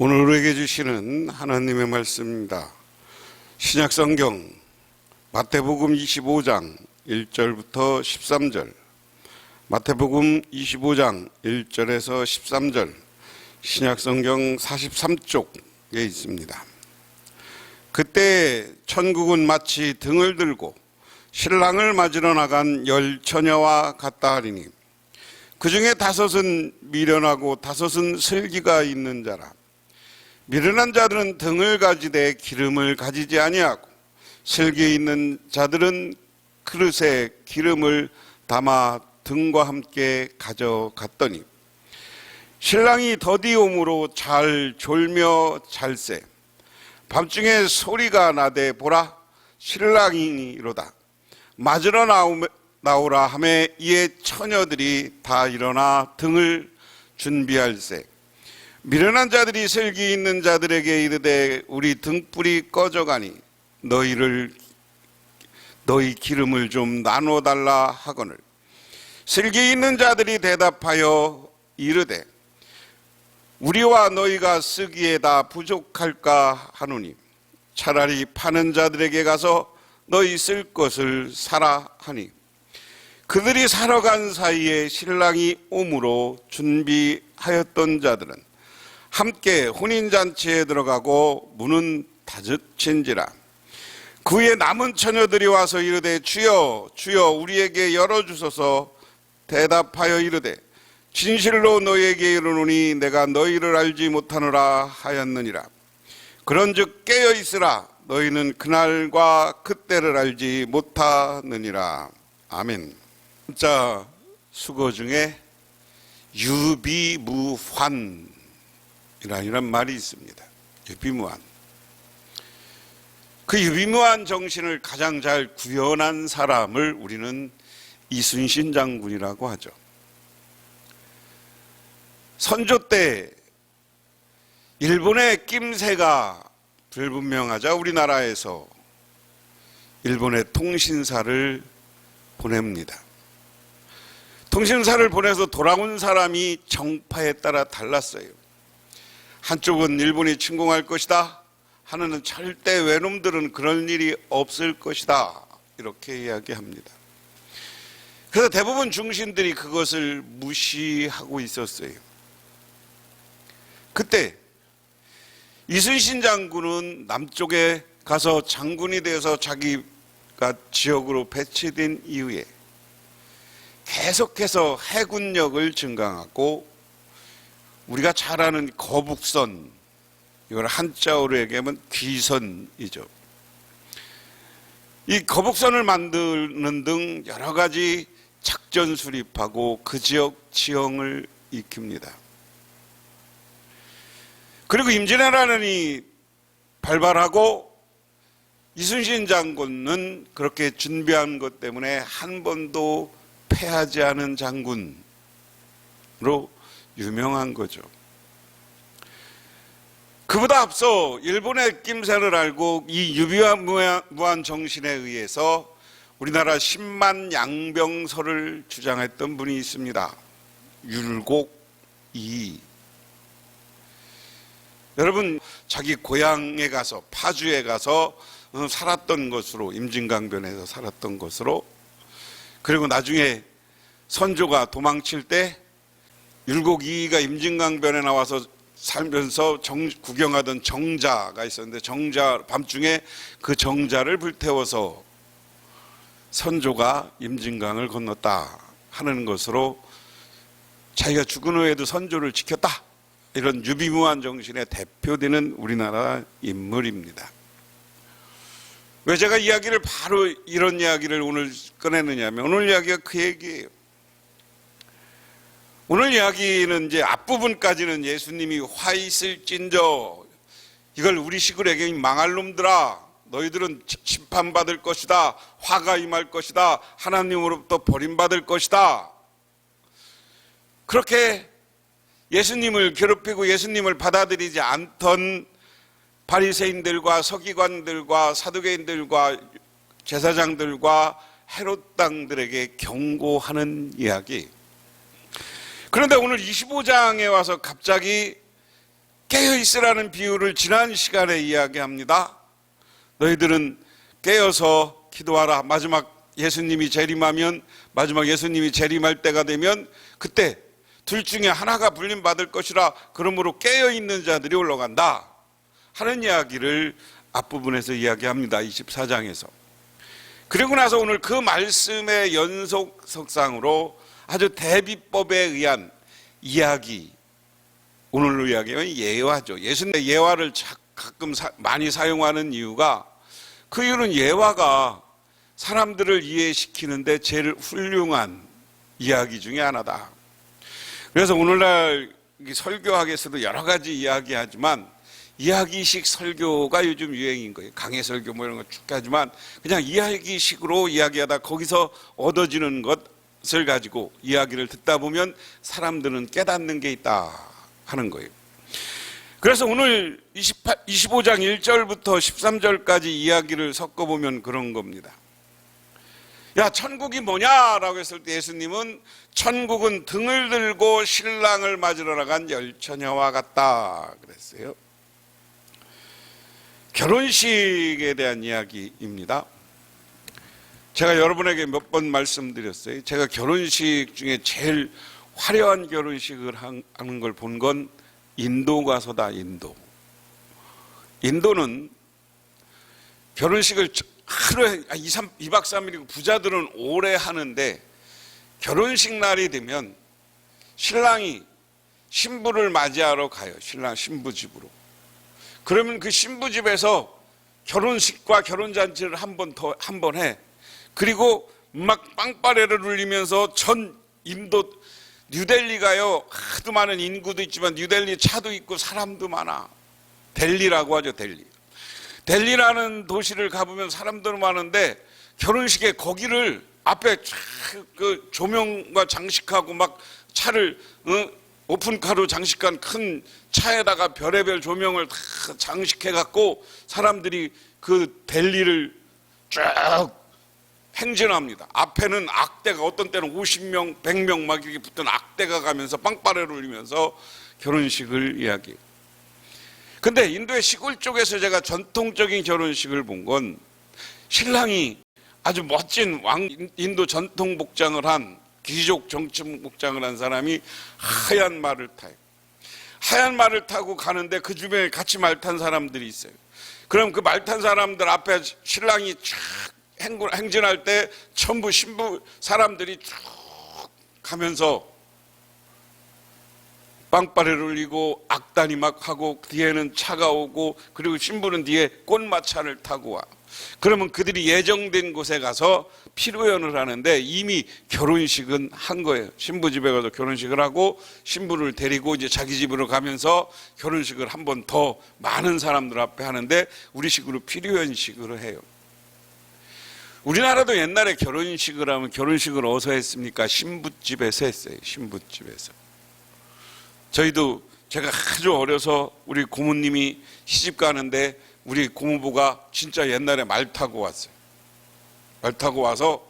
오늘 우리에게 주시는 하나님의 말씀입니다. 신약성경 마태복음 25장 1절부터 13절, 마태복음 25장 1절에서 13절, 신약성경 43쪽에 있습니다. 그때 천국은 마치 등을 들고 신랑을 맞으러 나간 10처녀와 같다 하리니 그 중에 5은 미련하고 5은 슬기가 있는 자라. 미련한 자들은 등을 가지되 기름을 가지지 아니하고 슬기 있는 자들은 그릇에 기름을 담아 등과 함께 가져갔더니 신랑이 더디 오므로 잘 졸며 잘세. 밤중에 소리가 나되 보라 신랑이로다. 맞으러 나오라 하매 이에 처녀들이 다 일어나 등을 준비할세. 미련한 자들이 슬기 있는 자들에게 이르되 우리 등불이 꺼져가니 너희 기름을 좀 나눠달라 하거늘 슬기 있는 자들이 대답하여 이르되 우리와 너희가 쓰기에 다 부족할까 하노니 차라리 파는 자들에게 가서 너희 쓸 것을 사라 하니 그들이 사러 간 사이에 신랑이 오므로 준비하였던 자들은 함께 혼인잔치에 들어가고 문은 닫힌지라. 그 후에 남은 처녀들이 와서 이르되 주여 주여 우리에게 열어주소서. 대답하여 이르되 진실로 너희에게 이르노니 내가 너희를 알지 못하노라 하였느니라. 그런즉 깨어있으라. 너희는 그날과 그때를 알지 못하느니라. 아멘. 자 수거 중에 유비무환 이란 말이 있습니다. 유비무환. 그 유비무환 정신을 가장 잘 구현한 사람을 우리는 이순신 장군이라고 하죠. 선조 때 일본의 낌새가 불분명하자 우리나라에서 일본의 통신사를 보냅니다. 통신사를 보내서 돌아온 사람이 정파에 따라 달랐어요. 한쪽은 일본이 침공할 것이다. 하나는 절대 외놈들은 그런 일이 없을 것이다. 이렇게 이야기합니다. 그래서 대부분 중신들이 그것을 무시하고 있었어요. 그때 이순신 장군은 남쪽에 가서 장군이 되어서 자기가 지역으로 배치된 이후에 계속해서 해군력을 증강하고 우리가 잘 아는 거북선, 이걸 한자어로 얘기하면 귀선이죠. 이 거북선을 만드는 등 여러 가지 작전 수립하고 그 지역 지형을 익힙니다. 그리고 임진왜란이 발발하고 이순신 장군은 그렇게 준비한 것 때문에 한 번도 패하지 않은 장군으로 유명한 거죠. 그보다 앞서 일본의 낌새를 알고 이 유비무환 정신에 의해서 우리나라 10만 양병설을 주장했던 분이 있습니다. 율곡이. 여러분 자기 고향에 가서 파주에 가서 살았던 것으로, 임진강변에서 살았던 것으로, 그리고 나중에 선조가 도망칠 때 율곡이가 임진강변에 나와서 살면서 구경하던 정자가 있었는데 밤중에 그 정자를 불태워서 선조가 임진강을 건넜다 하는 것으로 자기가 죽은 후에도 선조를 지켰다, 이런 유비무환 정신의 대표되는 우리나라 인물입니다. 왜 제가 이야기를 바로 이런 이야기를 오늘 꺼내느냐면 오늘 이야기가 그 얘기예요. 오늘 이야기는 이제 앞부분까지는 예수님이 화 있을진저, 이걸 우리 식으로 얘기하면 망할 놈들아, 너희들은 심판받을 것이다, 화가 임할 것이다, 하나님으로부터 버림받을 것이다, 그렇게 예수님을 괴롭히고 예수님을 받아들이지 않던 바리새인들과 서기관들과 사두개인들과 제사장들과 헤롯 당들에게 경고하는 이야기. 그런데 오늘 25장에 와서 갑자기 깨어있으라는 비유를 지난 시간에 이야기합니다. 너희들은 깨어서 기도하라. 마지막 예수님이 재림할 때가 되면 그때 둘 중에 하나가 불림받을 것이라. 그러므로 깨어있는 자들이 올라간다 하는 이야기를 앞부분에서 이야기합니다. 24장에서. 그리고 나서 오늘 그 말씀의 연속석상으로 아주 대비법에 의한 이야기, 오늘로 이야기하면 예화죠. 예수님의 예화를 가끔 많이 사용하는 이유가, 그 이유는 예화가 사람들을 이해시키는데 제일 훌륭한 이야기 중에 하나다. 그래서 오늘날 설교학에서도 여러 가지 이야기하지만 이야기식 설교가 요즘 유행인 거예요. 강해 설교 뭐 이런 거 쭉 하지만 그냥 이야기식으로 이야기하다 거기서 얻어지는 것을 가지고 이야기를 듣다 보면 사람들은 깨닫는 게 있다 하는 거예요. 그래서 오늘 25장 1절부터 13절까지 이야기를 섞어보면 그런 겁니다. 야, 천국이 뭐냐라고 했을 때 예수님은 천국은 등을 들고 신랑을 맞으러 나간 열처녀와 같다 그랬어요. 결혼식에 대한 이야기입니다. 제가 여러분에게 몇 번 말씀드렸어요. 제가 결혼식 중에 제일 화려한 결혼식을 하는 걸 본 건 인도 가서다. 인도는 결혼식을 하루에 2박 3일이고 부자들은 오래 하는데 결혼식 날이 되면 신랑이 신부를 맞이하러 가요. 신랑 신부 집으로. 그러면 그 신부 집에서 결혼식과 결혼잔치를 한 번 해. 그리고 막 빵빠레를 울리면서 전 인도, 뉴델리가요, 하도 많은 인구도 있지만 뉴델리 차도 있고 사람도 많아. 델리라고 하죠. 델리라는 도시를 가보면 사람도 많은데 결혼식에 거기를 앞에 그 조명과 장식하고 막 차를 오픈카로 장식한 큰 차에다가 별의별 조명을 다 장식해갖고 사람들이 그 델리를 쭉 행진합니다. 앞에는 악대가, 어떤 때는 50명, 100명 막 이렇게 붙은 악대가 가면서 빵빠레를 울리면서 결혼식을 이야기해요. 근데 인도의 시골 쪽에서 제가 전통적인 결혼식을 본 건 신랑이 아주 멋진 인도 전통 복장을 한, 귀족 정치 복장을 한 사람이 하얀 말을 타요. 하얀 말을 타고 가는데 그 주변에 같이 말 탄 사람들이 있어요. 그럼 그 말 탄 사람들 앞에 신랑이 쫙 행진할 때 전부 신부 사람들이 쭉 가면서 빵빠레를 울리고 악단이 막 하고 뒤에는 차가 오고 그리고 신부는 뒤에 꽃마차를 타고 와. 그러면 그들이 예정된 곳에 가서 피로연을 하는데 이미 결혼식은 한 거예요. 신부 집에 가서 결혼식을 하고 신부를 데리고 이제 자기 집으로 가면서 결혼식을 한 번 더 많은 사람들 앞에 하는데 우리식으로 피로연식으로 해요. 우리나라도 옛날에 결혼식을 하면 결혼식을 어디서 했습니까? 신부집에서 했어요. 신부집에서. 저희도 제가 아주 어려서 우리 고모님이 시집 가는데 우리 고모부가 진짜 옛날에 말 타고 왔어요. 말 타고 와서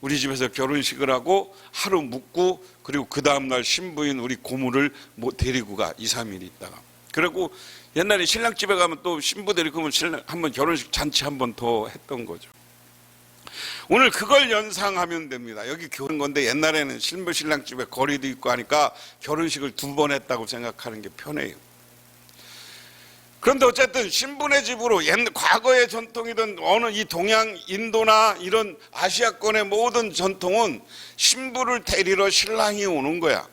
우리 집에서 결혼식을 하고 하루 묵고 그리고 그 다음날 신부인 우리 고모를 데리고 가. 2, 3일 있다가. 그리고 옛날에 신랑집에 가면 또 신부 데리고 오면 한번 결혼식 잔치 한 번 더 했던 거죠. 오늘 그걸 연상하면 됩니다. 여기 교회인 건데 옛날에는 신부 신랑집에 거리도 있고 하니까 결혼식을 2번 했다고 생각하는 게 편해요. 그런데 어쨌든 신부네 집으로 과거의 전통이든 어느 이 동양 인도나 이런 아시아권의 모든 전통은 신부를 데리러 신랑이 오는 거야.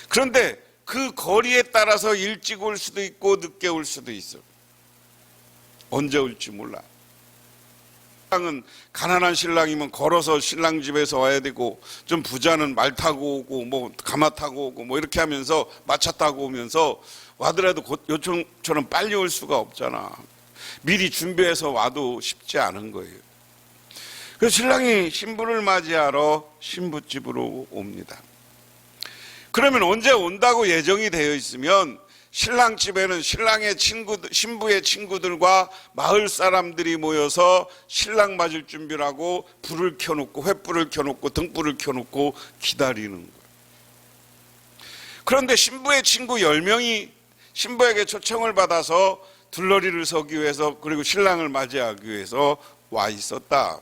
그런데 그 거리에 따라서 일찍 올 수도 있고 늦게 올 수도 있어. 언제 올지 몰라. 신랑은 가난한 신랑이면 걸어서 신랑 집에서 와야 되고 좀 부자는 말 타고 오고 뭐 가마 타고 오고 뭐 이렇게 하면서 마차 타고 오면서 와더라도 요즘처럼 빨리 올 수가 없잖아. 미리 준비해서 와도 쉽지 않은 거예요. 그래서 신랑이 신부를 맞이하러 신부집으로 옵니다. 그러면 언제 온다고 예정이 되어 있으면 신랑 집에는 신랑의 신부의 친구들과 마을 사람들이 모여서 신랑 맞을 준비를 하고 불을 켜놓고 횃불을 켜놓고 등불을 켜놓고 기다리는 거예요. 그런데 신부의 친구 10명이 신부에게 초청을 받아서 둘러리를 서기 위해서, 그리고 신랑을 맞이하기 위해서 와 있었다.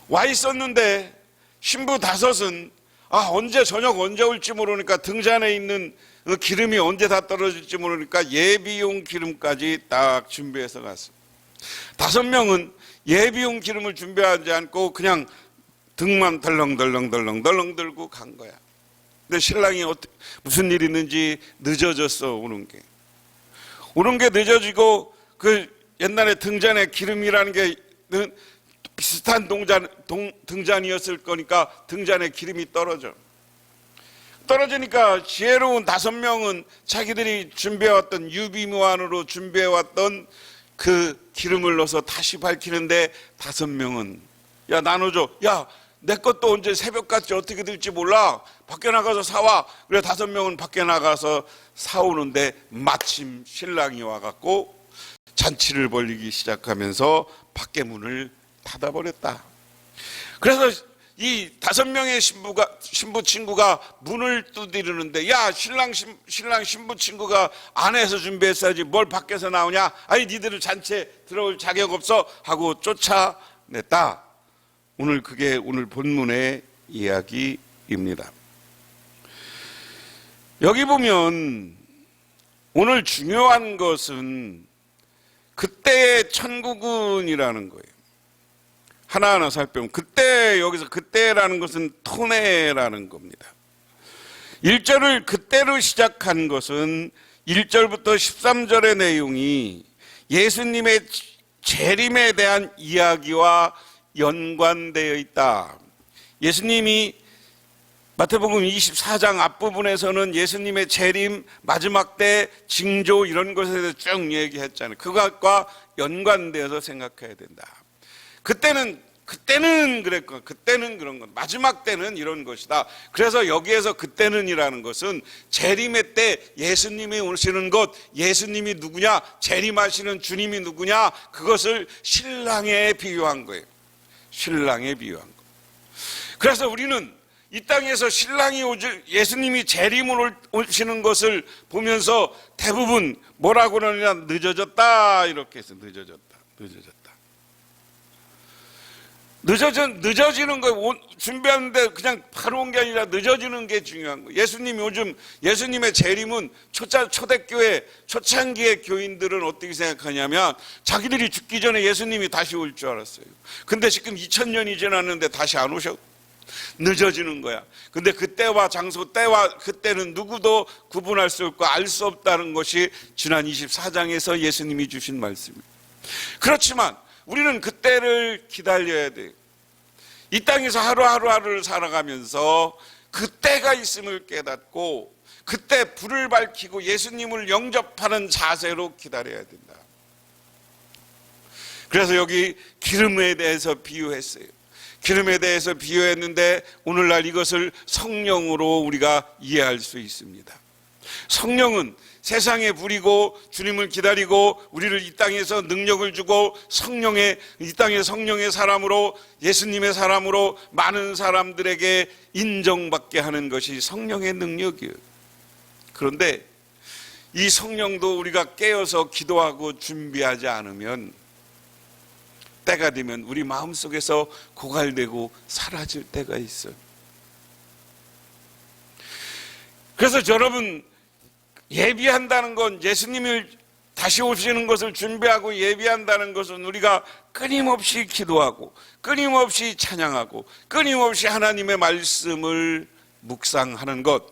와 있었는데 신부 다섯은 언제 저녁 언제 올지 모르니까, 등잔에 있는 그 기름이 언제 다 떨어질지 모르니까 예비용 기름까지 딱 준비해서 갔어. 5명은 예비용 기름을 준비하지 않고 그냥 등만 덜렁덜렁 들고 간 거야. 근데 신랑이 무슨 일이 있는지 늦어졌어. 오는 게 늦어지고, 그 옛날에 등잔에 기름이라는 게 비슷한 등잔이었을 거니까 등잔에 기름이 떨어지니까 지혜로운 5명은 자기들이 준비해왔던, 유비무환으로 준비해왔던 그 기름을 넣어서 다시 밝히는데, 5명은 야 나눠줘, 야 내 것도 언제 새벽같이 어떻게 될지 몰라, 밖에 나가서 사와. 그래 5명은 밖에 나가서 사오는데 마침 신랑이 와갖고 잔치를 벌이기 시작하면서 밖에 문을 닫아버렸다. 그래서 이 5명의 신부 친구가 문을 두드리는데, 야 신랑 신부 친구가 안에서 준비했어야지 뭘 밖에서 나오냐, 아니 니들은 잔치에 들어올 자격 없어 하고 쫓아냈다. 그게 오늘 본문의 이야기입니다. 여기 보면 오늘 중요한 것은 그때의 천국은이라는 거예요. 하나하나 살펴보면, 여기서 그때라는 것은 토네라는 겁니다. 1절을 그때로 시작한 것은 1절부터 13절의 내용이 예수님의 재림에 대한 이야기와 연관되어 있다. 예수님이 마태복음 24장 앞부분에서는 예수님의 재림, 마지막 때 징조 이런 것에 대해서 쭉 얘기했잖아요. 그것과 연관되어서 생각해야 된다. 그때는 그랬고, 그때는 그런 것, 마지막 때는 이런 것이다. 그래서 여기에서 그때는이라는 것은 재림의 때 예수님이 오시는 것, 예수님이 누구냐, 재림하시는 주님이 누구냐, 그것을 신랑에 비유한 거예요. 신랑에 비유한 거. 그래서 우리는 이 땅에서 신랑이 예수님이 재림을 오시는 것을 보면서 대부분 뭐라고 그러느냐, 늦어졌다 이렇게 해서 늦어지는 거, 준비하는데 그냥 바로 온 게 아니라 늦어지는 게 중요한 거예요. 예수님의 재림은 초대교회 초창기의 교인들은 어떻게 생각하냐면, 자기들이 죽기 전에 예수님이 다시 올 줄 알았어요. 근데 지금 2000년이 지났는데 다시 안 오셨고 늦어지는 거야. 근데 그때와 장소, 때와 그때는 누구도 구분할 수 없고 알 수 없다는 것이 지난 24장에서 예수님이 주신 말씀입니다. 그렇지만 우리는 그때를 기다려야 돼요. 이 땅에서 하루하루를 살아가면서 그때가 있음을 깨닫고 그때 불을 밝히고 예수님을 영접하는 자세로 기다려야 된다. 그래서 여기 기름에 대해서 비유했어요. 기름에 대해서 비유했는데 오늘날 이것을 성령으로 우리가 이해할 수 있습니다. 성령은 세상에 불이고 주님을 기다리고 우리를 이 땅에서 능력을 주고 이 땅의 성령의 사람으로, 예수님의 사람으로 많은 사람들에게 인정받게 하는 것이 성령의 능력이에요. 그런데 이 성령도 우리가 깨어서 기도하고 준비하지 않으면 때가 되면 우리 마음속에서 고갈되고 사라질 때가 있어요. 그래서 여러분, 예비한다는 건, 예수님을 다시 오시는 것을 준비하고 예비한다는 것은 우리가 끊임없이 기도하고 끊임없이 찬양하고 끊임없이 하나님의 말씀을 묵상하는 것,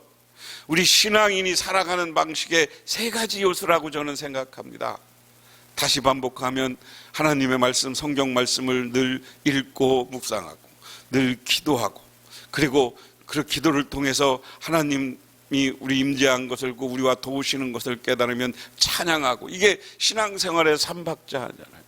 우리 신앙인이 살아가는 방식의 3가지 요소라고 저는 생각합니다. 다시 반복하면 하나님의 말씀, 성경 말씀을 늘 읽고 묵상하고 늘 기도하고, 그리고 그 기도를 통해서 하나님이 우리 임재한 것을, 우리와 도우시는 것을 깨달으면 찬양하고, 이게 신앙생활의 3박자잖아요.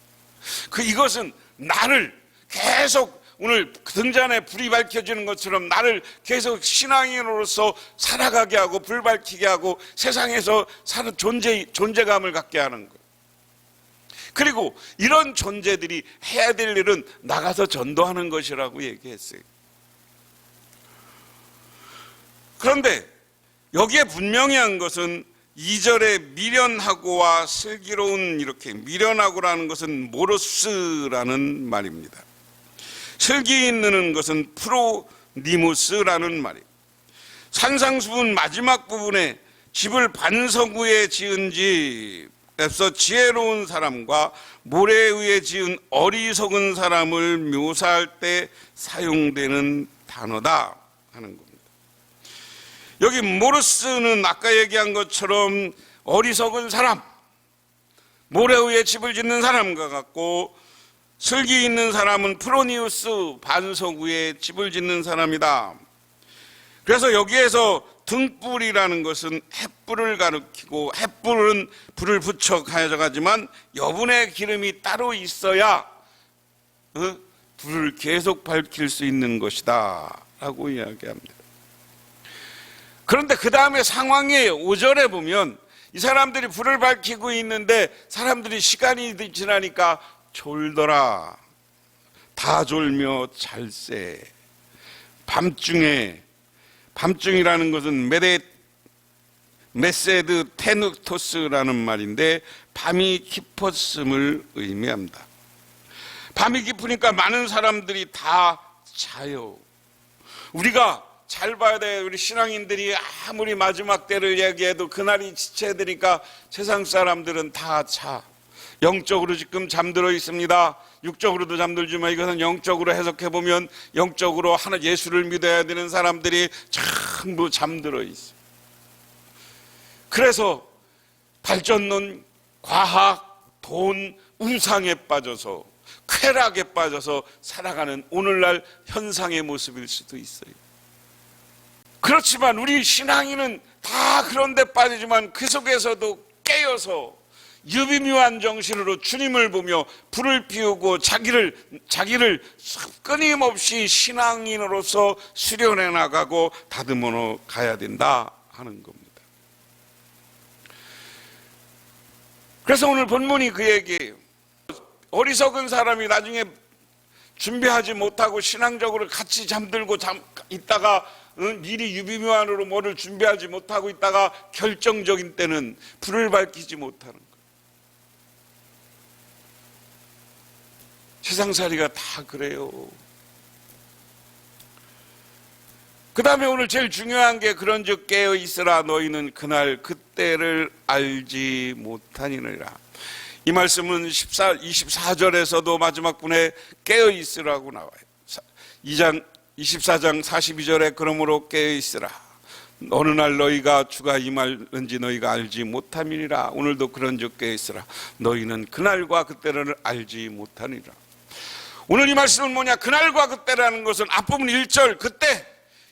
이것은 나를 계속, 오늘 등잔에 불이 밝혀지는 것처럼 나를 계속 신앙인으로서 살아가게 하고 불 밝히게 하고 세상에서 사는 존재감을 갖게 하는 거예요. 그리고 이런 존재들이 해야 될 일은 나가서 전도하는 것이라고 얘기했어요. 그런데 여기에 분명히 한 것은 2절에 미련하고와 슬기로운, 이렇게 미련하고라는 것은 모로스라는 말입니다. 슬기 있는 것은 프로니무스라는 말이에요. 산상수훈 마지막 부분에 집을 반석 위에 지은 집에서 지혜로운 사람과 모래 위에 지은 어리석은 사람을 묘사할 때 사용되는 단어다 하는 겁니다. 여기 모르스는 아까 얘기한 것처럼 어리석은 사람, 모래 위에 집을 짓는 사람과 같고, 슬기 있는 사람은 프로니우스, 반석 위에 집을 짓는 사람이다. 그래서 여기에서 등불이라는 것은 횃불을 가리키고, 횃불은 불을 붙여 가져가지만 여분의 기름이 따로 있어야 불을 계속 밝힐 수 있는 것이다 라고 이야기합니다. 그런데 그 다음에 상황이 5절에 보면 이 사람들이 불을 밝히고 있는데 사람들이 시간이 지나니까 졸더라. 다 졸며 잘세. 밤중이라는 것은 메세드 테누토스라는 말인데 밤이 깊었음을 의미합니다. 밤이 깊으니까 많은 사람들이 다 자요. 우리가 잘 봐야 돼. 우리 신앙인들이 아무리 마지막 때를 얘기해도 그날이 지쳐야 되니까 세상 사람들은 다 자. 영적으로 지금 잠들어 있습니다. 육적으로도 잠들지만 이것은 영적으로 해석해보면 영적으로 하나 예수를 믿어야 되는 사람들이 전부 잠들어 있어요. 그래서 발전론, 과학, 돈, 우상에 빠져서, 쾌락에 빠져서 살아가는 오늘날 현상의 모습일 수도 있어요. 그렇지만 우리 신앙인은 다 그런 데 빠지지만 그 속에서도 깨어서 유비묘한 정신으로 주님을 보며 불을 피우고 자기를 끊임없이 신앙인으로서 수련해 나가고 다듬어 가야 된다 하는 겁니다. 그래서 오늘 본문이 그 얘기예요. 어리석은 사람이 나중에 준비하지 못하고 신앙적으로 같이 잠들고 있다가 미리 유비묘한으로 뭐를 준비하지 못하고 있다가 결정적인 때는 불을 밝히지 못하는 거예요. 세상살이가 다 그래요. 그 다음에 오늘 제일 중요한 게 그런즉 깨어 있으라 너희는 그날 그때를 알지 못하니라. 이 말씀은 24절에서도 마지막 분에 깨어 있으라고 나와요. 24장 42절에 그러므로 깨어 있으라. 어느 날 너희가 주가 임하는지 너희가 알지 못함이니라. 오늘도 그런즉 깨어 있으라. 너희는 그날과 그때를 알지 못하니라. 오늘 이 말씀은 뭐냐? 그날과 그때라는 것은 앞부분 1절 그때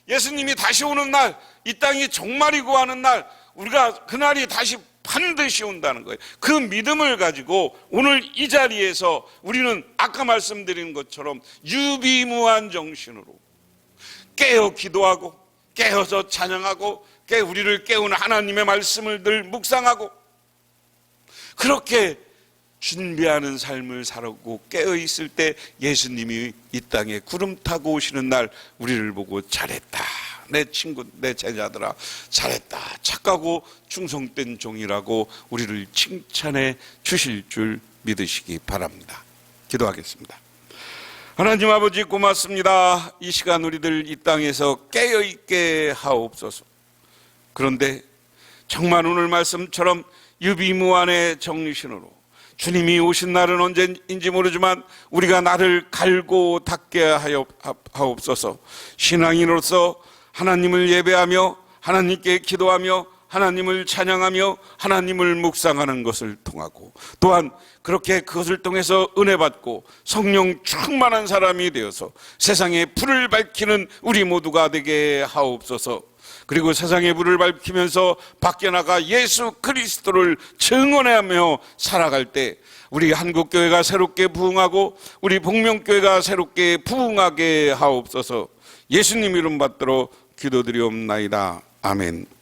예수님이 다시 오는 날, 이 땅이 종말이고 하는 날, 우리가 그날이 다시 반드시 온다는 거예요. 그 믿음을 가지고 오늘 이 자리에서 우리는 아까 말씀드린 것처럼 유비무한 정신으로 깨어 기도하고 깨어서 찬양하고 우리를 깨우는 하나님의 말씀을 늘 묵상하고 그렇게 준비하는 삶을 살고 깨어있을 때 예수님이 이 땅에 구름 타고 오시는 날 우리를 보고 잘했다. 내 친구, 내 제자들아 잘했다. 착하고 충성된 종이라고 우리를 칭찬해 주실 줄 믿으시기 바랍니다. 기도하겠습니다. 하나님 아버지 고맙습니다. 이 시간 우리들 이 땅에서 깨어있게 하옵소서. 그런데 정말 오늘 말씀처럼 유비무한의 정신으로 주님이 오신 날은 언제인지 모르지만 우리가 나를 갈고 닦게 하옵소서. 신앙인으로서 하나님을 예배하며 하나님께 기도하며 하나님을 찬양하며 하나님을 묵상하는 것을 통하고 또한 그렇게 그것을 통해서 은혜 받고 성령 충만한 사람이 되어서 세상에 불을 밝히는 우리 모두가 되게 하옵소서. 그리고 세상의 불을 밝히면서 밖에 나가 예수 그리스도를 증언하며 살아갈 때 우리 한국교회가 새롭게 부흥하고 우리 복명교회가 새롭게 부흥하게 하옵소서. 예수님 이름 받들어 기도드리옵나이다. 아멘.